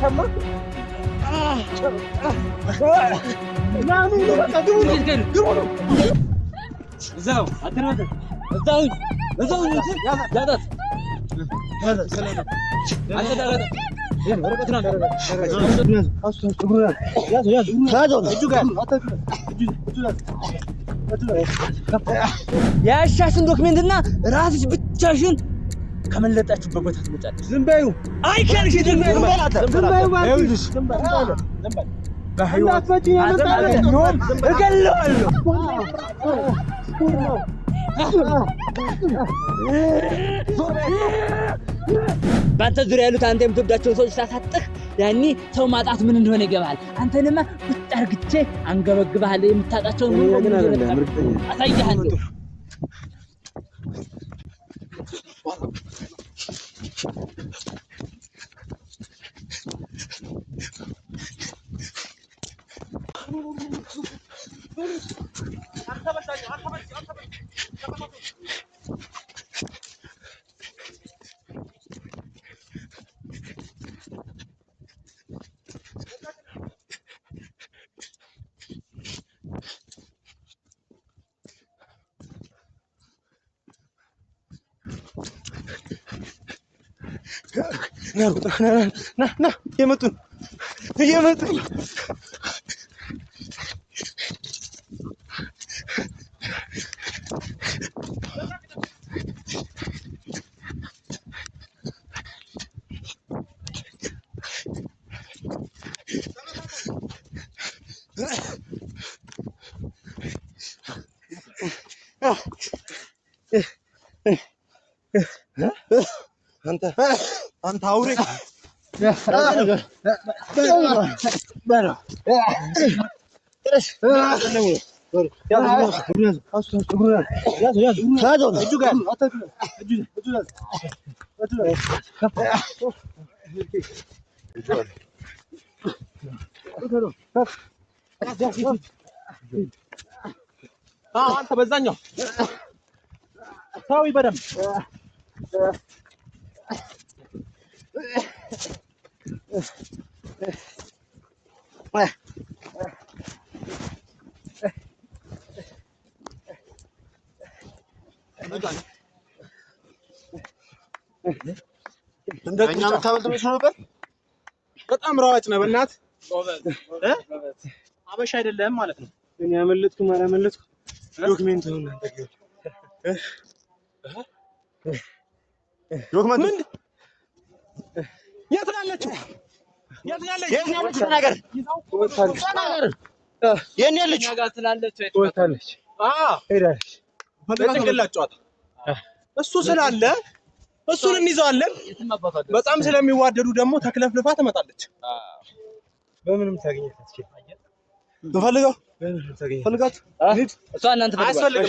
ሰማ ናኑ በቃ ግቡ ነው እዛው አትረበ እዛው ያዛት ሰላም አንተ ዳጋታ ወረቀት ነው ያሻሽን ዶክመንትና ራስሽ ብቻሽን ከመለጣችሁበት ቦታ ትመጫለሽ። ዝም በዩ አይከልሽ ዝም በዩ ይኸውልሽ በህይወት እገለዋለሁ። በአንተ ዙሪያ ያሉት አንተ የምትወዳቸውን ሰዎች ሳሳጥህ ያኔ ሰው ማጣት ምን እንደሆነ ይገባሃል። አንተንማ ቁጭ አርግቼ አንገበግብሃለሁ። የምታጣቸውን አሳይሃለሁ። ና እየመጡ አንተ አውሬ አንተ በዛኛው ታው ይበደም እንደኛ መታመልጥ መስሎ ነበር። በጣም ራዋጭ ነው። በእናት አበሻ አይደለም ማለት ነው። እኔ ያመለጥኩ ማላመለጥኩ ዶክመንት ነው ዶክመንት የት ናለችው? ተናገር። የኔ ልጅ ወጣለች። ሄዳለች። ፈልገላችኋት እሱ ስላለ እሱን እንይዘዋለን። በጣም ስለሚዋደዱ ደግሞ ተክለፍልፋ ትመጣለች። በምንም ታገኛት ትፈልገው ፈልጋት እሷ እናንተ አያስፈልግም።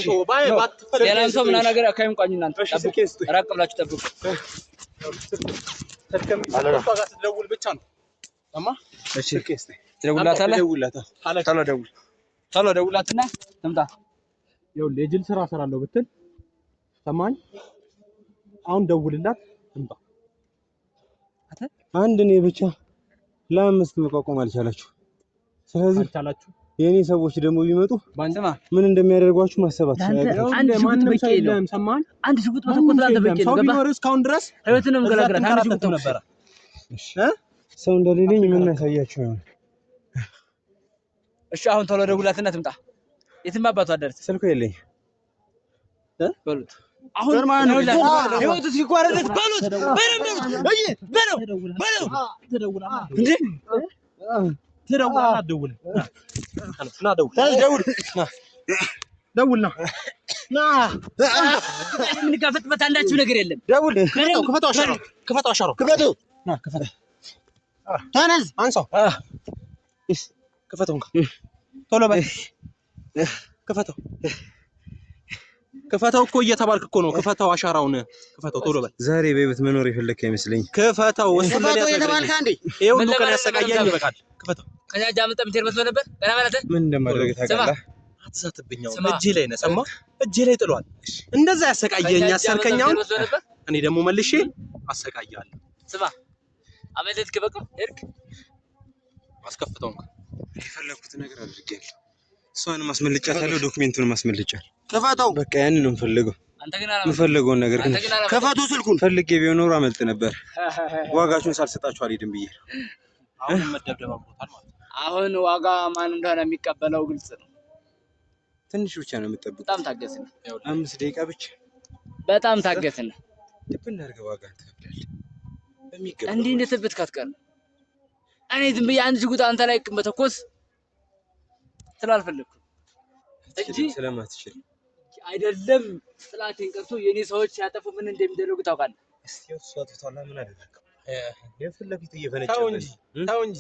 ሌላም ሰው ምናምን ነገር አካባቢ እንቋኝ እናንተ ራቅ ብላችሁ ጠብቁ። ትደውል ብቻ ነው እማ። እሺ ትደውላታለህ? ቶሎ ደውላትና ትምጣ። ይኸውልህ የጅል ስራ እሰራለሁ ብትል ሰማኝ። አሁን ደውልላት ትምጣ። አንድ እኔ ብቻ ለአምስት መቋቋም አልቻላችሁ። ስለዚህ አልቻላችሁ። የኔ ሰዎች ደግሞ ቢመጡ ምን እንደሚያደርጓችሁ ማሰባት አለባችሁ። አንድ ማንም ሰው የለም። ሰማኝ። አንድ ሽጉጥ በተቆጣ ተበቀለ ገባ። ሰው ቢኖር እስካሁን ድረስ ህይወትንም ገላግራት አንድ ሽጉጥ ነበር። ሰው እንደሌለኝ ምን ያሳያችሁ ነው? እሺ አሁን ቶሎ ደውላትና ትምጣ። የትም አባቱ አደረሰ። ስልኩ የለኝ በሉት። አሁን ህይወቱ ሲቋረጥ በሉት። ተደውላ እንዴ ትደውል አትደውል? ና ደውል ደውል ና ምን ጋፈጥበት አንዳችሁ ነገር የለም። ደውል ክፈተው አሻሮ ና ክፈተው ተነስ አንሳው ክፈተው ቶሎ በል ክፈተው እኮ እየተባልክ እኮ ነው። ክፈተው አሻራውን ክፈተው ቶሎ በል። ዛሬ በቤት መኖር የፈለክ አይመስለኝ። ክፈተው እሱ ምን ያሰቃየኝ? ይሄ ሁሉ ቀን ያሰቃየኝ ይበቃል። ክፈተው ከዛ ጃምጠም ትርበት ነበር ገና ማለት ምን እንደማደርግ ታውቃለህ? አትሳትብኛው። እጄ ላይ ነው ሰማ፣ እጄ ላይ ጥሏል። እንደዛ ያሰቃየኝ አሰርከኛው። እኔ ደግሞ መልሼ አሰቃያለሁ። ስማ አመለጥክ በቃ እርክ አስከፍተው የፈለኩት ነገር አድርጌያለሁ። እሷን ማስመልጫታለሁ፣ ዶክመንቱን ማስመልጫለሁ። ከፋታው በቃ ያንን ነው የምፈልገው። አንተ ግን አላመጣም። የምፈልገውን ነገር ግን ከፋታው ስልኩን ፈልጌ ቢሆን ኖሮ አመልጥ ነበር። ዋጋችሁን ሳልሰጣችሁ አልሄድም ብዬ ነው። አሁን መደብደብ አምሮታል ማለት ነው። አሁን ዋጋ ማን እንደሆነ የሚቀበለው ግልጽ ነው። ትንሽ ብቻ ነው የምጠብቁት። በጣም ታገስን። 5 ደቂቃ ብቻ በጣም ታገስን። ድብን አድርገህ ዋጋ ትከፍላለህ። በሚገባ እንዲህ እንደተበትክ አትቀርም። እኔ ዝም ብዬ አንድ ሽጉጥ አንተ ላይ መተኮስ ስላልፈለኩ እንጂ ስለማትችል አይደለም። ጥላቴን ቀርቶ የኔ ሰዎች ያጠፉ ምን እንደሚደረጉ ታውቃለህ? እስቲ እሷ ተቷላ ምን አደረከው? የፊት ለፊት እየፈነጨበት ተው እንጂ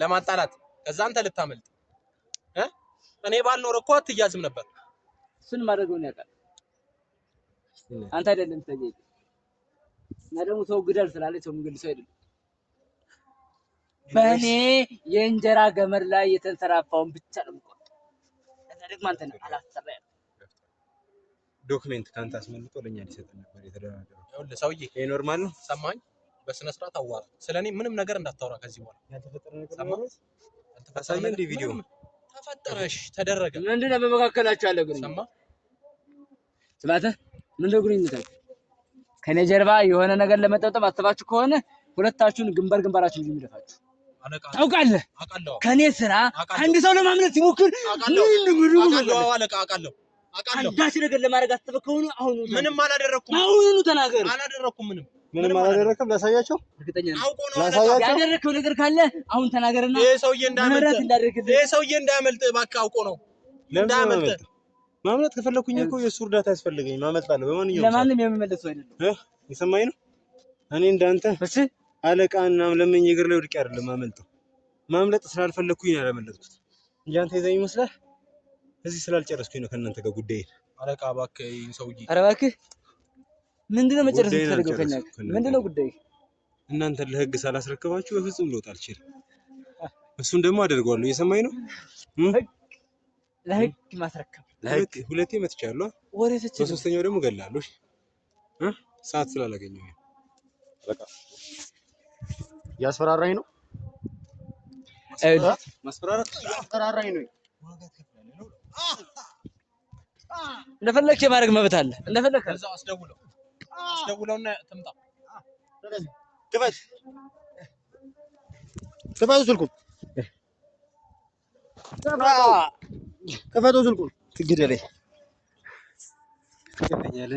ለማጣላት ከዛ አንተ ልታመልጥ እኔ ባልኖር እኮ አትያዝም ነበር። እሱን ማድረጉን ያውቃል አንተ አይደለም ተገኘ እና ደግሞ ሰው ግደል ስላለኝ ሰው ምንገልሰው አይደለም። በእኔ የእንጀራ ገመድ ላይ የተንሰራፋውን ብቻ ነው የምቆርጠው። ከዛ ደግሞ አንተ ነህ አላሰራም። ዶክመንት ካንተ አስመልጦ ለኛ ሊሰጥ ነበር የተደራደረው። ይኸውልህ ሰውዬ ይሄ ኖርማል ነው። ሰማኝ፣ በስነ ስርዓት አዋራ። ስለኔ ምንም ነገር እንዳታወራ ከዚህ በኋላ። ያልተፈጠረ ነገር ነው። አሳየን እንደ ቪዲዮ ተፈጠረሽ ተደረገ ምንድን ነው በመካከላችሁ ያለ ግንኙነት? ሰማ ስማተ ምን ግንኙነታችሁ? ከኔ ጀርባ የሆነ ነገር ለመጠብጠብ አስባችሁ ከሆነ ሁለታችሁን ግንባራችሁን የሚደፋችሁ ታውቃለህ። ከኔ ስራ አንድ ሰው ለማምለጥ ሲሞክር አንዳች ነገር ለማድረግ አስበህ ከሆነ አሁን ምንም አላደረኩም። አሁን ተናገር። አላደረኩም። ምንም አላደረኩም። ላሳያቸው። እርግጠኛ ነኝ ያደረከው ነገር ካለ አሁን ተናገርና ይሄ ሰውዬ እንዳያመልጥ እባክህ። አውቆ ነው እንዳያመልጥ። ማምለጥ ከፈለኩኝ እኮ የእሱ እርዳታ ያስፈልገኝ። ማመልጣለሁ በማንኛውም ለማንም የሚመለስ አይደለም። የሰማኝ ነው። እኔ እንዳንተ አለቃና ለምን እግር ላይ ወድቄ አይደለም ማመልጠው። ማምለጥ ስላልፈለኩኝ ነው ያመለጥኩት እንጂ አንተ ይዘኝ ይመስላል። እዚህ ስላልጨረስኩኝ ነው ከእናንተ ጋር ጉዳይ። አለቃ እባክህ ሰውዬ፣ ኧረ እባክህ ምንድነው መጨረስ የምትፈልገው ከኛ? ምንድነው ጉዳይ? እናንተ ለህግ ሳላስረክባችሁ በፍጹም ልወጣ አልችልም። እሱን ደግሞ አደርገዋለሁ። እየሰማኝ ነው። ለህግ ማስረከብ ሁለቴ መትቻለሁ። በሶስተኛው ደግሞ ገላለሁ። ሰዓት ስላላገኘሁ በቃ ያስፈራራኝ ነው። ማስፈራራት ያስፈራራኝ ነው። እንደፈለክ የማድረግ መብት አለ። እንደፈለክ እዛው አስደውለውና ትምጣ። ክፈቱ ስልኩን፣ ክፈቱ ስልኩን። ትግደለኝ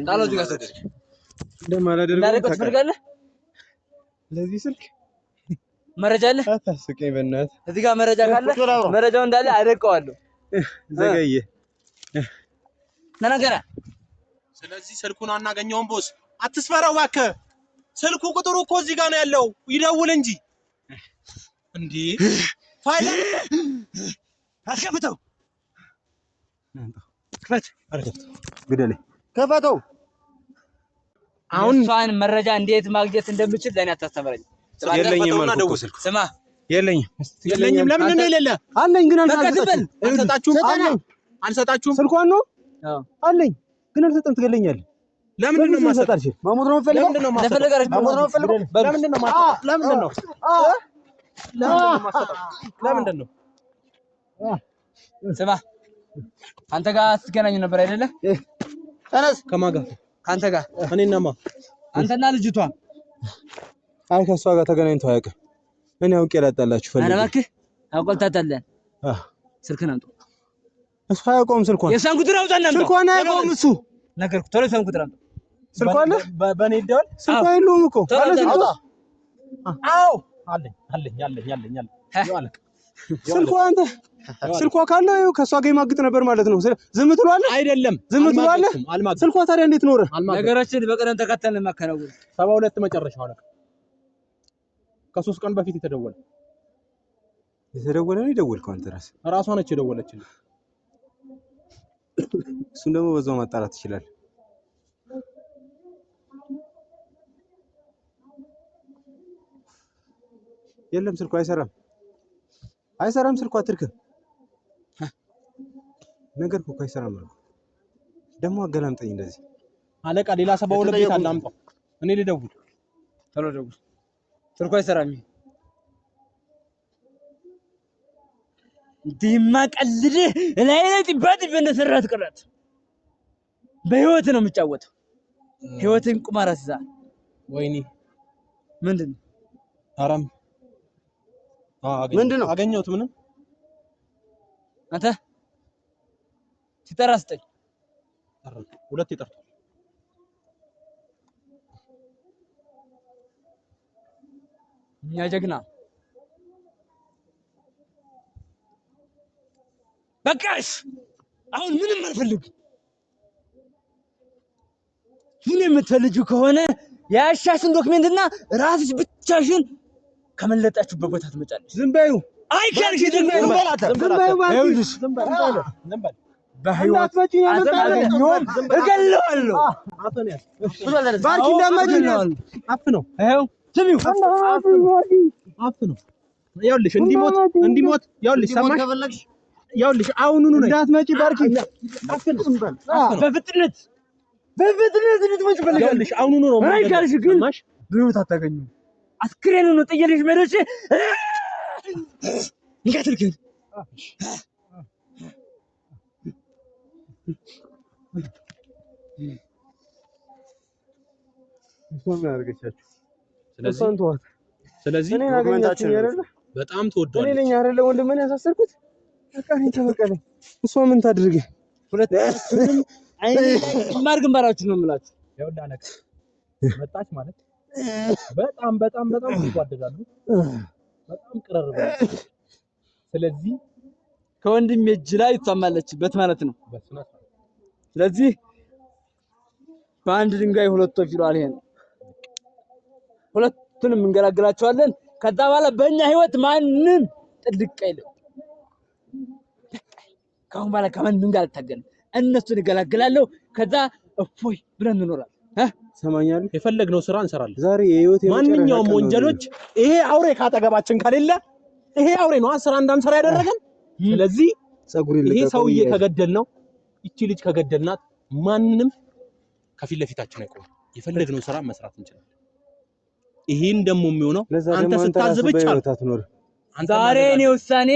ታለው እዚህ ጋር ሰደድ እንደማላደርገው ትፈልጋለህ? ለዚህ ስልክ መረጃ አለ። አታስቀኝ በእናትህ። እዚህ ጋር መረጃ ካለ መረጃው እንዳለ አደቀዋለሁ። ዘገየ ተናገረ። ስለዚህ ስልኩን አናገኘውም። ቦስ አትስፈራው እባክህ። ስልኩ ቁጥሩ እኮ እዚህ ጋር ነው ያለው። ይደውል እንጂ እንዴ! ፋይል አስከፍተው። ክፈት። አልከፍተው። ግደለኝ። ከፈተው። አሁን እሷን መረጃ እንዴት ማግኘት እንደምችል ለኔ አታስተምረኝ። የለኝም አልኩህ እኮ ስልኩ። ስማ የለኝም። ለምን ነው የሌለ? አለኝ ግን አልሰጣችሁም። ስልኳን ነው አለኝ ግን አልሰጠም። ትገለኛለህ። ለምንድን ነው ማሰጣሽ? ማሞት ነው የምፈልገው። ለምንድን ነው ማሰጣሽ? ለምንድን ነው? ስማ አንተ ጋር ስትገናኙ ነበር አይደለ? ተነስ። ከማን ጋር? ካንተ ጋር። እኔና ማ? አንተና ልጅቷ። አይ ከሷ ጋር ተገናኝተው አያውቅም። እኔ አውቄ ላጣላችሁ ፈልጌ። ኧረ እባክህ አውቀልታታለን። ስልክህን አምጡ። እሱ አያውቀውም ስልኳን። የእሷን ቁጥር አውጣና አምጣ። ስልኳን አያውቀውም እሱ። ነገርኩህ። ቶሎ የእሷን ቁጥር አምጣ። ስልኳን በእኔ ይደዋል። ስልኳ የለውም እኮ። አዎ አለኝ። ስልኳ አንተ ስልኳ ካለ ከሷ ጋር ይማግጥ ነበር ማለት ነው። ዝም ትሏለህ? አይደለም ዝም ትሏለህ? ስልኳ ታዲያ እንዴት ኖረ? ነገሮችን በቀደም ተከተል ማከናወን 72 መጨረሻው ነው። ከ3 ቀን በፊት የተደወለ ነው። የደወልከው አንተ ራሷ ነች የደወለችልኝ። እሱን ደግሞ በዛው ማጣራት ይችላል። የለም ስልኳ አይሰራም። ስልኳ አትርክም። ነገርኩ እኮ አይሰራም አልኩ። ደግሞ አገላምጠኝ እንደዚህ። አለቃ ሌላ 72 ቤት አለ አምጣው። እኔ ልደውል። ቶሎ ደውል። ስልኩ አይሰራም። እንዲህማ ቀልድህ ላይ ጥባት በነሰራት ቅረት በህይወት ነው የምጫወተው። ህይወትን ቁማር አስይዛል። ወይኔ ምንድን ነው? አረም ምንድን ነው? አገኘሁት። ምንም አንተ ሲጠራ ስጠኝ። ሁለት ይጠርታል። እኛ ጀግና በቃሽ። አሁን ምንም አልፈልግም። ምን የምትፈልጊው ከሆነ ያሻሽን ዶክሜንትና ራስሽ ብቻሽን ከመለጣችሁበት ቦታ ትመጫለሽ። ዝም በይው። አይከልሽ። ዝም በይው። በህይወት አዘማገኘውም እገለዋለሁ። ባርኪ እንዳመጪ አፍ ነው። ይኸው ስሚው፣ አፍ ነው። ይኸውልሽ እንዲሞት ይኸውልሽ፣ ሰማሽ? ይኸውልሽ አሁኑኑ ነው እንዳትመጪ ባርኪ። አፍ ነው። በፍጥነት ልትመጪ ፈልጋለሽ። አሁኑኑ ነው። አይከልሽ ግን በህይወት አታገኙም። አስክሬኑን ነው ጥየልሽ መለሽ ይከትልከኝ። ስለዚህ በጣም ተወዷል። እኔ ነኝ አይደለ ወንድሜን ያሳሰርኩት። በቃ እኔ ተበቀለኝ። እሷ ምን ታድርግ? ሁለቱንም ግንባር ግንባራችሁ ነው የምላችሁ። ይኸውልህ አለቃ መጣች ማለት በጣም ይጓደዳሉ። በጣም ቅርርብ። ስለዚህ ከወንድሜ እጅ ላይ ትሰማለችበት ማለት ነው። ስለዚህ በአንድ ድንጋይ ሁለት ወፍ ይሏል። ይሄን ሁለቱንም እንገላግላቸዋለን። ከዛ በኋላ በእኛ ህይወት ማንም ጥልቅ አይልም። ካሁን በኋላ ከማንም ጋር አልታገልም። እነሱን እገላግላለሁ። ከዛ እፎይ ብለን እንኖራለን። ሰማኛል። የፈለግነው ስራ እንሰራለን። ዛሬ የህይወት ማንኛውም ወንጀሎች ይሄ አውሬ ካጠገባችን ከሌለ ይሄ አውሬ ነው ስራ እንዳንሰራ ያደረገን። ስለዚህ ይሄ ሰውዬ ከገደልነው እቺ ልጅ ከገደልናት ማንንም ከፊት ለፊታችን አይቆም። የፈለግነው ስራ መስራት እንችላለን። ይሄን ደግሞ የሚሆነው አንተ ስታዝ ብቻ ነው። ዛሬ እኔ ውሳኔ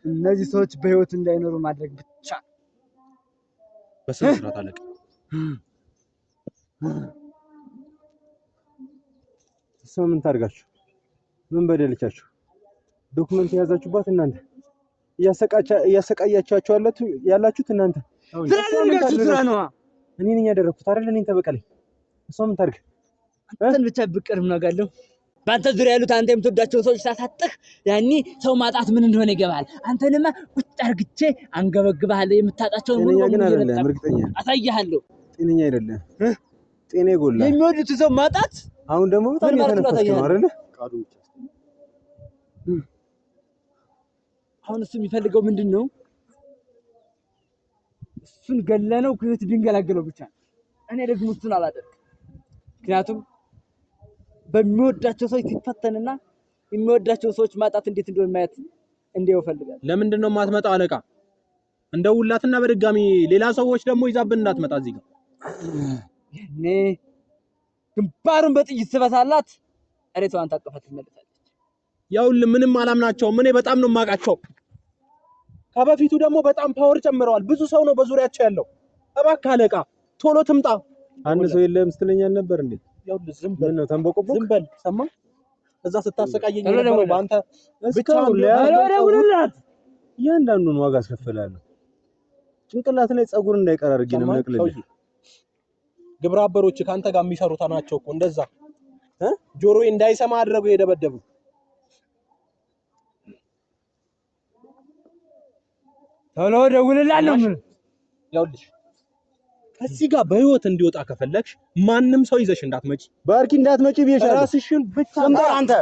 እነዚህ ሰዎች በህይወት እንዳይኖሩ ማድረግ ብቻ። በስነ ስርዓት አለቀ። ምን ታርጋችሁ? ምን በደልቻችሁ? ዶክመንት የያዛችሁባት እናንተ፣ እያሰቃያችኋቸው ያላችሁት እናንተ። ስለዚህ ስራ ነው። እኔ ነኝ ያደረኩት አይደል? እኔን ተበቀለኝ። እሷ ምን ታርግ? አንተን ብቻ ብቅርም ነው ያለው። በአንተ ዙሪያ ያሉት አንተ የምትወዳቸው ሰዎች ሳታጥህ ያኔ ሰው ማጣት ምን እንደሆነ ይገባል። አንተንማ ቁጭ አርግቼ አንገበግባለሁ። የምታጣቸው ምን ግን አይደለም፣ እርግጠኛ አሳያለሁ። ጤነኛ አይደለም። ጤኔ ጎላ የሚወዱት ሰው ማጣት አሁን ደግሞ በጣም የተነፈስክ ነው አይደል? አሁን እሱ የሚፈልገው ምንድነው? እሱን ገለነው ከህይወት ድንገላገለው ብቻ። እኔ ደግሞ እሱን አላደርግም። ምክንያቱም በሚወዳቸው ሰዎች ሲፈተንና የሚወዳቸው ሰዎች ማጣት እንዴት እንደሆነ ማየት እንዲያው ፈልጋለሁ። ለምንድን ነው የማትመጣው አለቃ? እንደውላትና በድጋሚ ሌላ ሰዎች ደግሞ ይዛብን እንዳትመጣ እዚህ ጋር እኔ ግንባሩን በጥይት ስበሳላት እሬቷን ታቀፈት ትመለሳለች። ያውልህ ምንም አላምናቸውም። እኔ በጣም ነው የማውቃቸው። ከበፊቱ ደግሞ በጣም ፓወር ጨምረዋል። ብዙ ሰው ነው በዙሪያቸው ያለው። እባክህ አለቃ ቶሎ ትምጣ። አንድ ሰው የለም ስትለኛል ነበር እንዴ? ያውልህ ዝም በል ነው ተንበቆቦ። ዝም በል ሰማ። እዛ ስታሰቃየኝ ነበር በአንተ ብቻ ነው ለያውላት እያንዳንዱን ዋጋ አስከፍላለሁ። ጭንቅላት ላይ ጸጉር እንዳይቀር አድርጌ ነው የምነቅልልህ። ግብረ አበሮች ካንተ ጋር የሚሰሩት ናቸው እኮ እንደዛ ጆሮዬ እንዳይሰማ አድርገው የደበደቡ። ቶሎ ደውልልኝ ነው ምን ያውልሽ። ከዚህ ጋር በህይወት እንዲወጣ ከፈለግሽ ማንም ሰው ይዘሽ እንዳትመጪ። ባርኪ እንዳትመጪ ብዬሻለሁ። ራስሽን ብቻ አንተ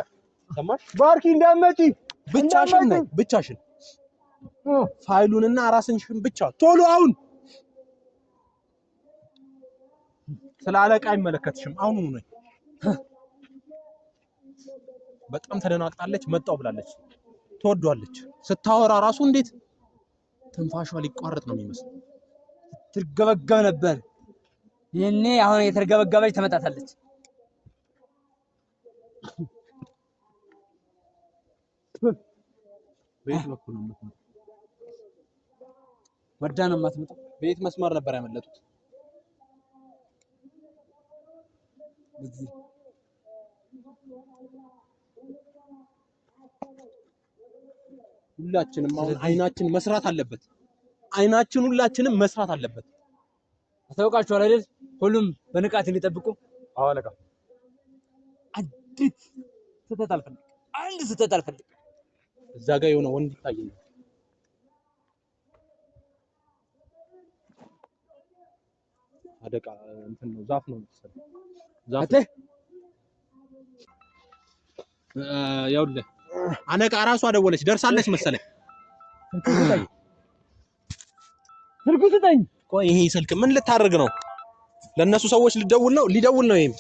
ሰማሽ? ባርኪ እንዳትመጪ ብቻሽን ነይ፣ ብቻሽን ፋይሉንና ራስሽን ብቻ ቶሎ አሁን። ስለ አለቃ አይመለከትሽም። አሁን ነው ነኝ። በጣም ተደናቅጣለች። መጣው ብላለች። ትወዷለች። ስታወራ ራሱ እንዴት ትንፋሿ ሊቋረጥ ነው የሚመስለው። ትርገበገብ ነበር። ይሄኔ አሁን የተርገበገበች ተመጣጣለች። ቤት በኩል ነው የምትመጣው። ወዳ ነው የማትመጣው። ቤት መስመር ነበር ያመለጡት። ሁላችንም አሁን አይናችን መስራት አለበት። አይናችን ሁላችንም መስራት አለበት። አታውቃችኋል አይደል? ሁሉም በንቃት እንዲጠብቁ። አዎ አለቃ። አንዲት ስህተት አልፈልግም። አንድ ስህተት አልፈልግም። እዛ ጋር የሆነ ወንድ ይታየኛል። አደቃ እንትን ነው ዛፍ ነው መሰለኝ። ዛፍ ያውልህ አነቃ ራሷ ደወለች ደርሳለች መሰለኝ። ስልኩ ስጠኝ። ቆይ ይሄ ስልክ ምን ልታደርግ ነው? ለነሱ ሰዎች ሊደውል ነው ይሄም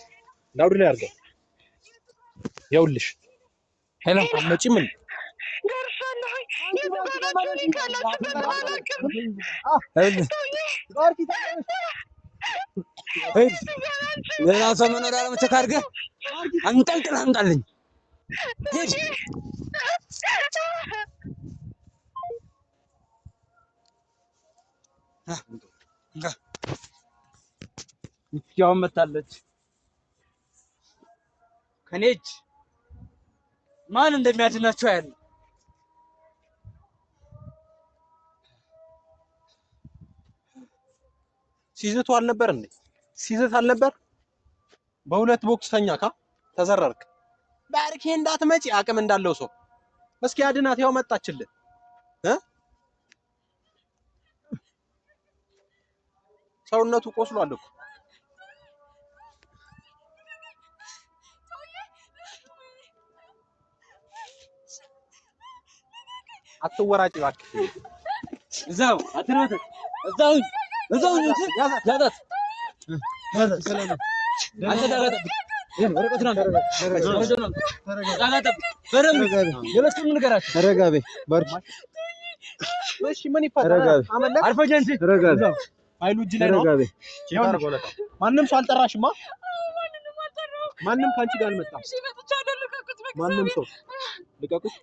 ላውድ ላይ አድርገው። ያውልሽ ሄሎ አመጪ ምን ሌላ ሰው መኖሪያ ለመቸክ አድርገህ አንጠልጥለህ አምጣልኝ። ያው መታለች። ከኔ እጅ ማን እንደሚያድናቸው ያለ ሲዝቱ አልነበር እንዴ? ሲዝት አልነበር? በሁለት ቦክስ ተኛካ ተዘረርክ። ባርኬ እንዳትመጪ አቅም እንዳለው ሰው እስኪ አድናት። ያው መጣችልን ሰውነቱ ቆስሏል እኮ። አትወራጭ እባክህ። እዛው አትሮጥ። እዛው ያዛት አንተ ዳጋጠብቅ ወረቀቱን ዳጋጠብቅ በደምብ የበስቱን ንገራቸው። ተረጋቤ በርቺ። እሺ ምን ይፈጠራል? አርፈጀንሲ ተረጋቤ ኃይሉ እጅ ላይ ነው። ማንም ሰው አልጠራሽማ። ማንም ካንቺ ጋር አልመጣም። ማንም ሰው ልቀቁት።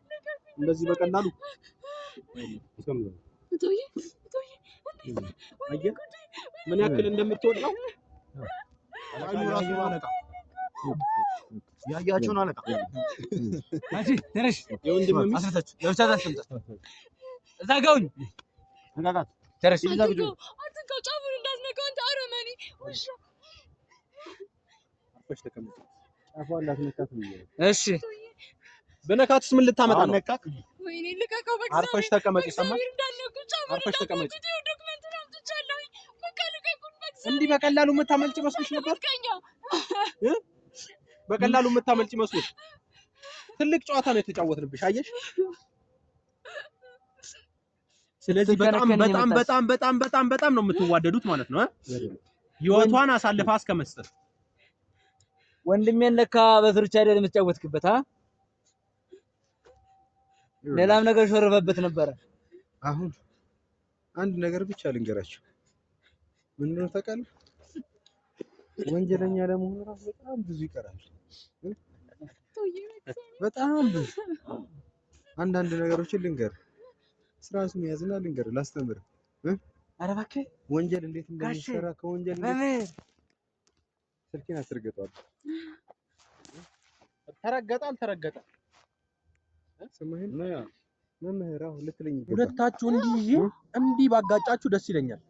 እንደዚህ በቀላሉ አየህ ምን ያክል እንደምትወድ ነው። ኃይሉ ራሱ አለቃ ያያችሁን አለቃ አንቺ ተነሽ። የወንድም ሚስት አስረታችሁ ለብቻ ታስቀምጣ እዛ ጋውን ተጋጋት ተረሽ ይዛ ብቻ አትንካው። ጫፉን እንዳትነካው አንተ አረመኔ ውሻ። አርፈሽ ተቀመጥ። ጫፏን እንዳትነካት ነው። እሺ በነካትስ ምን ልታመጣ ነው? ወይኔ ልቀቀው። በቃ አርፈሽ ተቀመጪ። ሰማሽ? አርፈሽ ተቀመጪ። ዶክመንቱን አምጥቻለሁ። በቃ ልቀቁን። እንዲህ በቀላሉ የምታመልጭ መስሎሽ ነበር? በቀላሉ የምታመልጭ መስሎሽ? ትልቅ ጨዋታ ነው የተጫወትንብሽ። አየሽ? ስለዚህ በጣም ነው የምትዋደዱት ማለት ነው። ህይወቷን አሳልፋ እስከመስጠት ወንድሜን ለካ በዝርቻ አይደል የምትጫወትክበት? ሌላም ነገር ሾርበበት ነበረ። አሁን አንድ ነገር ብቻ ልንገራችሁ። ምንድነው ታውቃለህ? ወንጀለኛ ለመሆን ራሱ በጣም ብዙ ይቀራል። በጣም ብዙ አንዳንድ ነገሮችን ልንገር። ስራሱን ያዝና ልንገር፣ ላስተምር። ኧረ እባክህ ወንጀል እንዴት እንደሚሰራ ከወንጀል ስልኬን አስረግጠዋል። ተረገጠ አልተረገጠ ስምህን ነው ያ መምህር አሁን ልትለኝ ይገባል። ሁለታችሁ እንዲህ ባጋጫችሁ ደስ ይለኛል።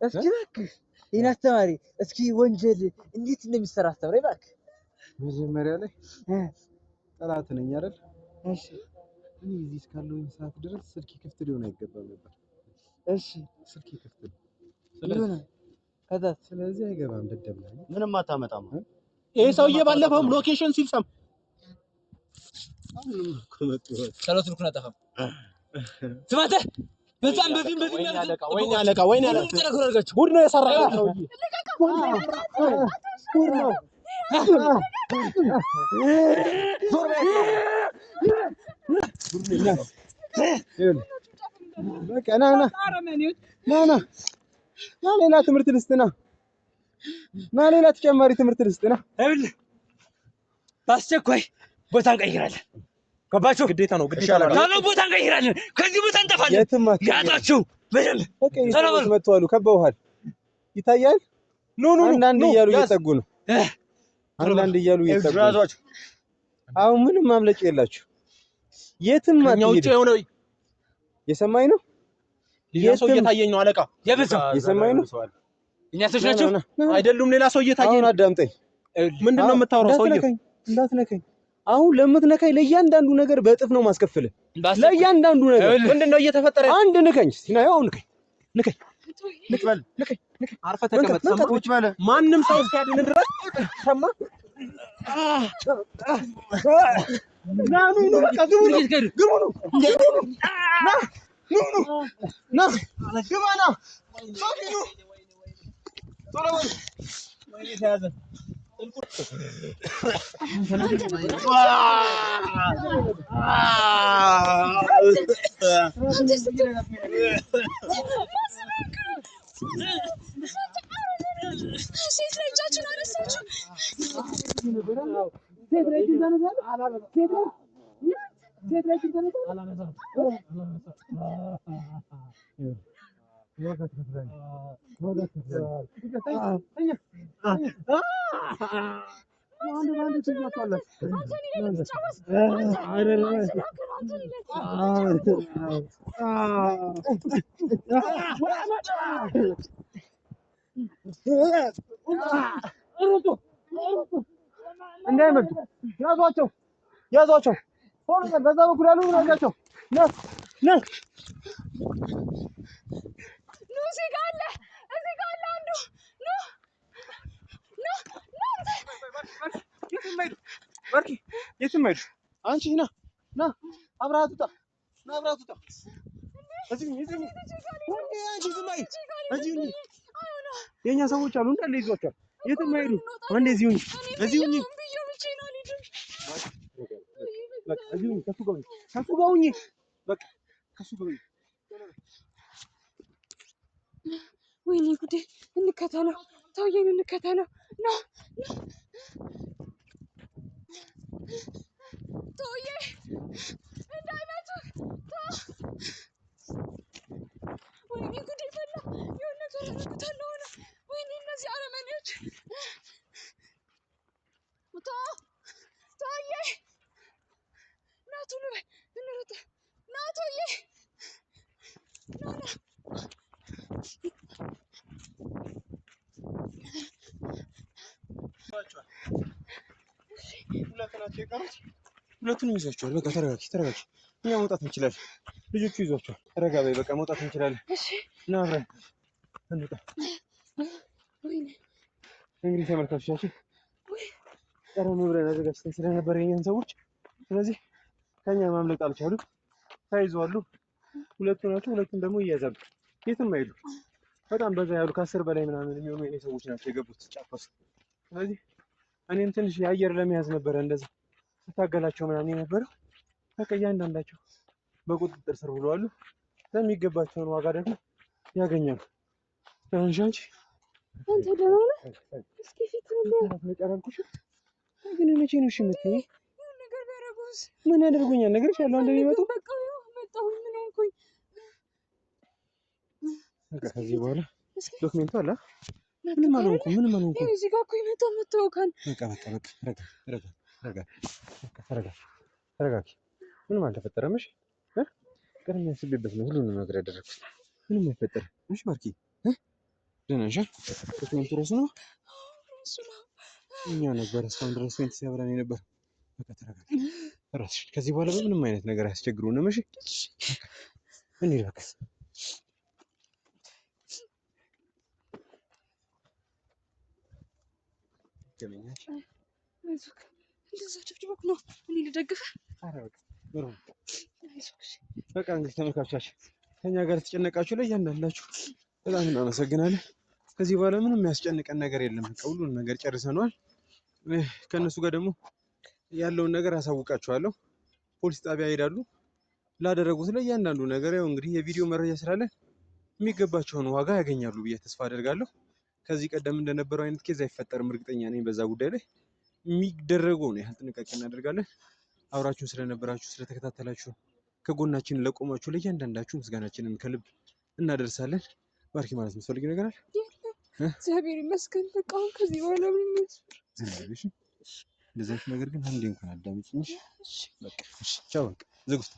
እስኪ እባክህ ይሄን አስተማሪ እስኪ ወንጀል እንዴት እንደሚሰራ አስተምረኝ እባክህ። መጀመሪያ ላይ ጠላት ነኝ አይደል? እሺ እኔ እዚህ እስካለሁኝ ሰዓት ድረስ ስልክ ክፍት ሊሆን አይገባም ነበር። እሺ ስልክ ክፍት ነው። ስለዚህ አይገባም። ደደብ ነኝ። ምንም አታመጣም። ይሄ ሰውዬ ባለፈውም ሎኬሽን ሲልሰም ሰሎት ልኩን አጠፋም። ስማተ በዛም በፊት ወይኔ አለቃ ጉድ ነው የሰራው ሰውዬ። ጉድ ነው። በቃ ና ሌላ ትምህርት ልስጥና ሌላ ተጨማሪ ትምህርት ልስጥና። ይኸውልህ በአስቸኳይ ቦታ እንቀይራለን። ገባችሁ? ግዴታ ነው ታለው ቦታ እንቀይራለን። ከዚህ ቦታ እንጠፋለን። ያጣችሁ በደንብ ሰላም መጥተዋል። ከበውሃል ይታያል። አንዳንድ እያሉ እየጠጉ ነው። አንዳንድ እያሉ እየጠጉ ነው። አሁን ምንም ማምለጫ የላችሁ። የትም አትሄዱ። የሰማኝ ነው። ሌላ ሰው እየታየኝ ነው አለቃ። የሰማኝ ነው። እኛ ሰዎች ናቸው አይደሉም። ሌላ ሰው እየታየኝ ነው። አዳምጠኝ። ምንድነው የምታወራው? ሰውዬው እንዳትነካኝ። አሁን ለምትነካኝ ለእያንዳንዱ ነገር በእጥፍ ነው ማስከፍልህ። ለእያንዳንዱ ነገር ምንድነው እየተፈጠረ? አንድ ንከኝ ሲናየው አሁን ንከኝ። አርፈህ ተቀመጥ። ማንም ሰው እስኪያድን ድረስ ሰማ። ና በቃ ግቡ ነው ግባ ና ቶሎ በል ተያዘ። ሴት ላይ እጃችሁን አነሳችሁ። እንዳይመጡ ያዟቸው። በዛ በኩል ያሉ ናቸው። ና እዚህ ጋር አለ አንዱ። የትም አይሄዱ። አንቺ ና አብረሃት ውጣ። የእኛ ሰዎች አሉ እንዳለ ይዟቸዋል። የትም አይሄዱ። አንዴ እዚሁ ከሱ ጋር ሁኚ። በቃ ከሱ ጋር ሁኚ። ወይኔ ጉዴ! እንከተለው፣ ሰውዬውን እንከተለው። ና ሰውዬ እንዳይመጡ። ወይኔ ጉዴ ፈላ። የሆነ ነገር ያደርጉታል። ወይኔ እነዚህ አረመኔዎች። ሰውዬ ና ቶሎ በል እንሩጥ። ና ሰውዬ ና ሁለቱንም ይዟቸዋል። በቃ ተረጋጊ። እኛ መውጣት እንችላለን። ልጆቹ ይዟቸዋል። ተረጋ በይ። በቃ መውጣት እንችላለን። ና አብረን እንውጣ። እንግዲህ ተመልካቾቻችን ቀደም ብለን አዘጋጅተን ስለነበረ የእኛን ሰዎች፣ ስለዚህ ከኛ ማምለጥ አልቻሉም። ተይዘዋል። ሁለቱ ናቸው። ሁለቱም ደግሞ ይያዛሉ። የትም አይሄዱ። በጣም በዛ ያሉ ከ10 በላይ ምናምን የሚሆኑ የኔ ሰዎች ናቸው የገቡት ጫካ ውስጥ። ስለዚህ እኔም ትንሽ የአየር ለመያዝ ነበረ እንደዛ ስታገላቸው ምናምን የነበረው። በቃ እያንዳንዳቸው በቁጥጥር ስር ብለዋል። የሚገባቸውን ዋጋ ደግሞ ያገኛሉ። አንቺ አንተ ደህና ነህ? እስኪ ፊትህን ነቀራልኩሽ። ግን መቼ ነው እሺ የምትይኝ? ነገር ቢያደርጉስ? ምን ያደርጉኛል? ነገርሽ ያለው እንደሚመጡ በቃ መጣሁ። ምን ሆንኩኝ? በቃ ከዚህ በኋላ ዶክሜንቱ አለ። ምንም አልሆንኩም። እዚህ ጋር እኮ የመጣው ካን በቃ ተረጋጊ። ምንም አልተፈጠረም። እሺ ቀደም ያስቤበት ነው ሁሉንም ነገር ያደረኩት። ምንም አይፈጠርም። እሺ ማርኪ ደህና ነሽ? ዶክሜንቱ ራሱ ነው እኛ ነበር እስካሁን ድረስ ፌንት ሲያበላን ነበር። በቃ ተረጋጊ እራስሽ። ከዚህ በኋላ ምንም አይነት ነገር አያስቸግሩንም። እሺ እንሂድ በቃ። ገመኛች እንደዛ ጭብጭቦክ ነው። እኔ ልደግፍህ። በቃ እንግዲህ ተመልካቾቻችን ከኛ ጋር ተጨነቃችሁ ለእያንዳንዳችሁ በጣም እናመሰግናለን። ከዚህ በኋላ ምንም የሚያስጨንቀን ነገር የለም። በቃ ሁሉን ነገር ጨርሰናል። ከነሱ ጋር ደግሞ ያለውን ነገር አሳውቃችኋለሁ። ፖሊስ ጣቢያ ይሄዳሉ። ላደረጉት ለእያንዳንዱ ነገር ያው እንግዲህ የቪዲዮ መረጃ ስላለን የሚገባቸውን ዋጋ ያገኛሉ ብዬ ተስፋ አደርጋለሁ። ከዚህ ቀደም እንደነበረው አይነት ኬዝ አይፈጠርም፣ እርግጠኛ ነኝ። በዛ ጉዳይ ላይ የሚደረገው ነው ያህል ጥንቃቄ እናደርጋለን። አብራችሁን ስለነበራችሁ ስለተከታተላችሁ ከጎናችን ለቆማችሁ ለእያንዳንዳችሁ ምስጋናችንን ከልብ እናደርሳለን። ባርኪ ማለት የምትፈልጊው ነገር አለ? እግዚአብሔር ይመስገን። በቃ አሁን ከዚህ በኋላ ምን ይመስልሽ? እንደዚህ ነገር ግን አንዴ እንኳን አዳምጪኝ። እሺ በቃ እሺ ቻው። በቃ ዝጉት።